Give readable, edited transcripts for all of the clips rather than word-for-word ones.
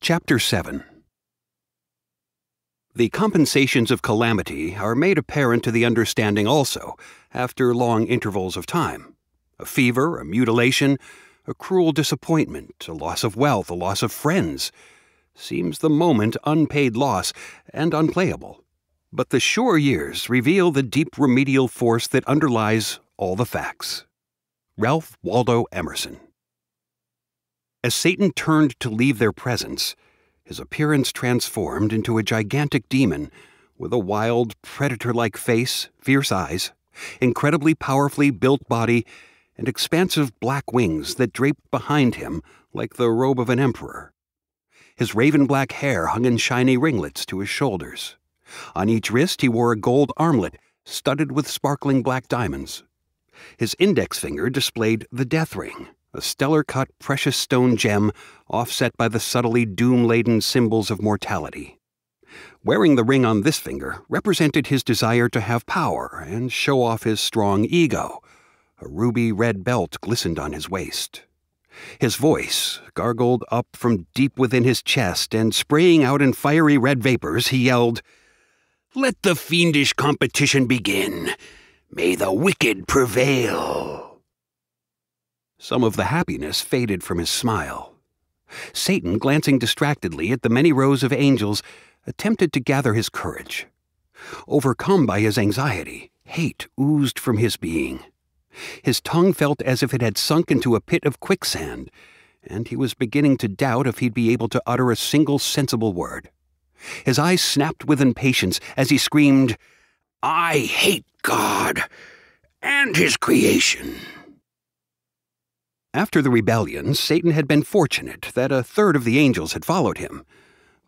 Chapter 7. The compensations of calamity are made apparent to the understanding also, after long intervals of time. A fever, a mutilation, a cruel disappointment, a loss of wealth, a loss of friends. Seems the moment unpaid loss and unplayable. But the sure years reveal the deep remedial force that underlies all the facts. Ralph Waldo Emerson. As Satan turned to leave their presence, his appearance transformed into a gigantic demon with a wild, predator-like face, fierce eyes, incredibly powerfully built body, and expansive black wings that draped behind him like the robe of an emperor. His raven-black hair hung in shiny ringlets to his shoulders. On each wrist he wore a gold armlet studded with sparkling black diamonds. His index finger displayed the death ring, a stellar-cut precious stone gem offset by the subtly doom-laden symbols of mortality. Wearing the ring on this finger represented his desire to have power and show off his strong ego. A ruby red belt glistened on his waist. His voice gargled up from deep within his chest, and spraying out in fiery red vapors, he yelled, "Let the fiendish competition begin! May the wicked prevail!" Some of the happiness faded from his smile. Satan, glancing distractedly at the many rows of angels, attempted to gather his courage. Overcome by his anxiety, hate oozed from his being. His tongue felt as if it had sunk into a pit of quicksand, and he was beginning to doubt if he'd be able to utter a single sensible word. His eyes snapped with impatience as he screamed, "I hate God and his creation." After the rebellion, Satan had been fortunate that a third of the angels had followed him,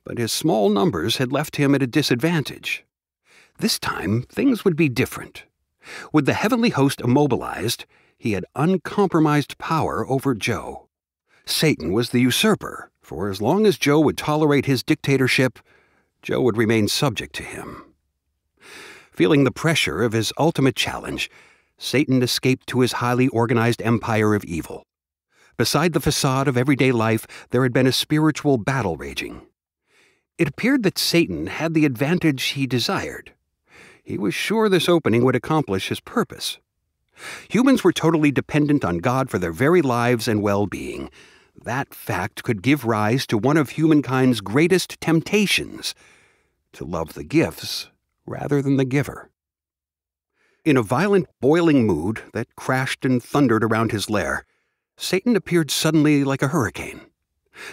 but his small numbers had left him at a disadvantage. This time, things would be different. With the heavenly host immobilized, he had uncompromised power over Joe. Satan was the usurper, for as long as Joe would tolerate his dictatorship, Joe would remain subject to him. Feeling the pressure of his ultimate challenge, Satan escaped to his highly organized empire of evil. Beside the facade of everyday life, there had been a spiritual battle raging. It appeared that Satan had the advantage he desired. He was sure this opening would accomplish his purpose. Humans were totally dependent on God for their very lives and well-being. That fact could give rise to one of humankind's greatest temptations, to love the gifts rather than the giver. In a violent, boiling mood that crashed and thundered around his lair, Satan appeared suddenly like a hurricane.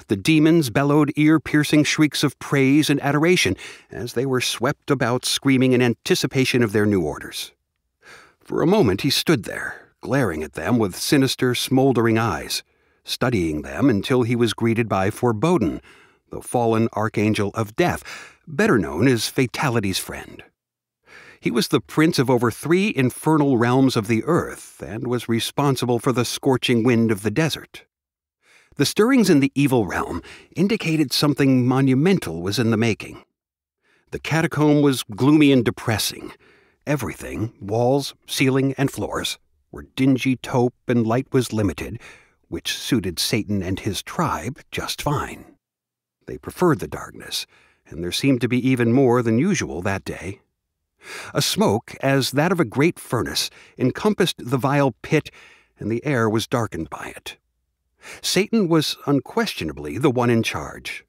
The demons bellowed ear-piercing shrieks of praise and adoration as they were swept about screaming in anticipation of their new orders. For a moment he stood there, glaring at them with sinister, smoldering eyes, studying them until he was greeted by Forebodin, the fallen archangel of death, better known as Fatality's friend. He was the prince of over 3 infernal realms of the earth and was responsible for the scorching wind of the desert. The stirrings in the evil realm indicated something monumental was in the making. The catacomb was gloomy and depressing. Everything, walls, ceiling, and floors, were dingy taupe and light was limited, which suited Satan and his tribe just fine. They preferred the darkness, and there seemed to be even more than usual that day. A smoke, as that of a great furnace, encompassed the vile pit, and the air was darkened by it. Satan was unquestionably the one in charge.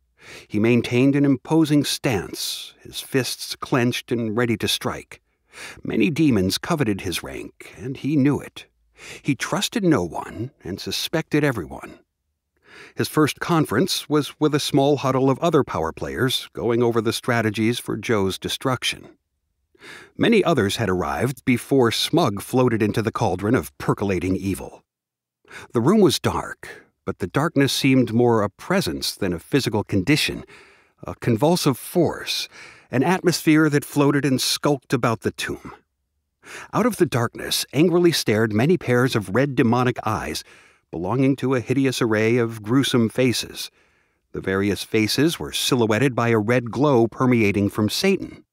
He maintained an imposing stance, his fists clenched and ready to strike. Many demons coveted his rank, and he knew it. He trusted no one and suspected everyone. His first conference was with a small huddle of other power players going over the strategies for Joe's destruction. Many others had arrived before smug floated into the cauldron of percolating evil. The room was dark, but the darkness seemed more a presence than a physical condition, a convulsive force, an atmosphere that floated and skulked about the tomb. Out of the darkness angrily stared many pairs of red demonic eyes, belonging to a hideous array of gruesome faces. The various faces were silhouetted by a red glow permeating from Satan.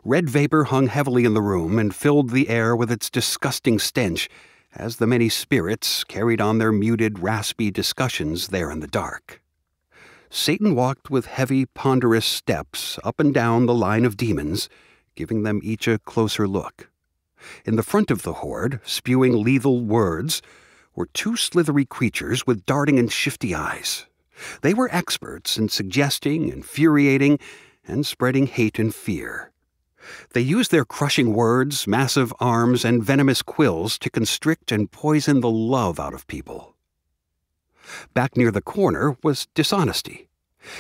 Red vapor hung heavily in the room and filled the air with its disgusting stench as the many spirits carried on their muted, raspy discussions there in the dark. Satan walked with heavy, ponderous steps up and down the line of demons, giving them each a closer look. In the front of the horde, spewing lethal words, were two slithery creatures with darting and shifty eyes. They were experts in suggesting, infuriating, and spreading hate and fear. They used their crushing words, massive arms, and venomous quills to constrict and poison the love out of people. Back near the corner was Dishonesty.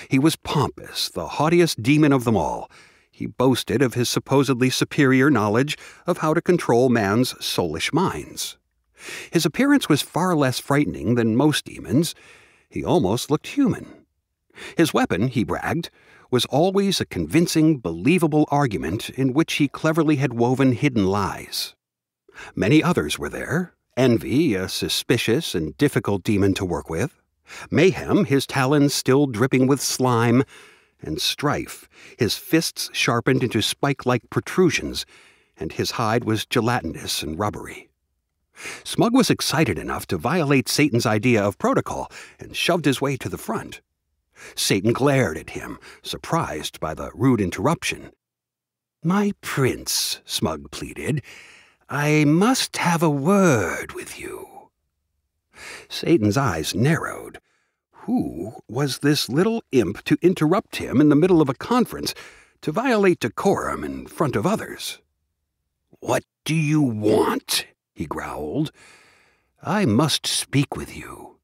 He was pompous, the haughtiest demon of them all. He boasted of his supposedly superior knowledge of how to control man's soulish minds. His appearance was far less frightening than most demons. He almost looked human. His weapon, he bragged, was always a convincing, believable argument in which he cleverly had woven hidden lies. Many others were there. Envy, a suspicious and difficult demon to work with. Mayhem, his talons still dripping with slime. And Strife, his fists sharpened into spike-like protrusions, and his hide was gelatinous and rubbery. Smug was excited enough to violate Satan's idea of protocol and shoved his way to the front. Satan glared at him, surprised by the rude interruption. "My prince," Smug pleaded, "I must have a word with you." Satan's eyes narrowed. Who was this little imp to interrupt him in the middle of a conference, to violate decorum in front of others? "What do you want?" he growled. "I must speak with you."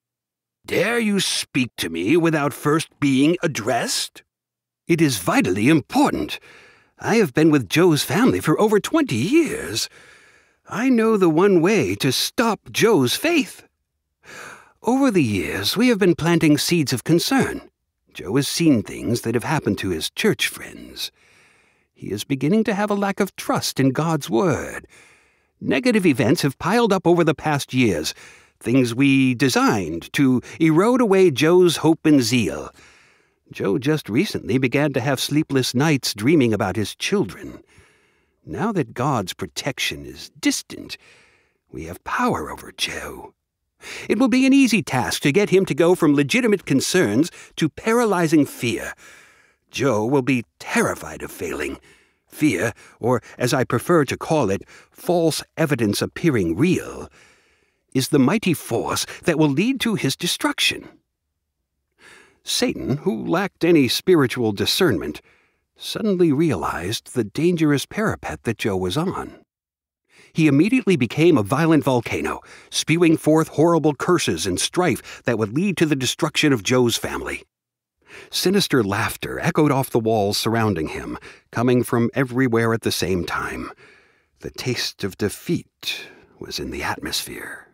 "Dare you speak to me without first being addressed?" "It is vitally important. I have been with Joe's family for over 20 years. I know the one way to stop Joe's faith. Over the years, we have been planting seeds of concern. Joe has seen things that have happened to his church friends. He is beginning to have a lack of trust in God's word. Negative events have piled up over the past years, things we designed to erode away Joe's hope and zeal. Joe just recently began to have sleepless nights dreaming about his children. Now that God's protection is distant, we have power over Joe. It will be an easy task to get him to go from legitimate concerns to paralyzing fear. Joe will be terrified of failing. Fear, or as I prefer to call it, false evidence appearing real, is the mighty force that will lead to his destruction." Satan, who lacked any spiritual discernment, suddenly realized the dangerous parapet that Joe was on. He immediately became a violent volcano, spewing forth horrible curses and strife that would lead to the destruction of Joe's family. Sinister laughter echoed off the walls surrounding him, coming from everywhere at the same time. The taste of defeat was in the atmosphere.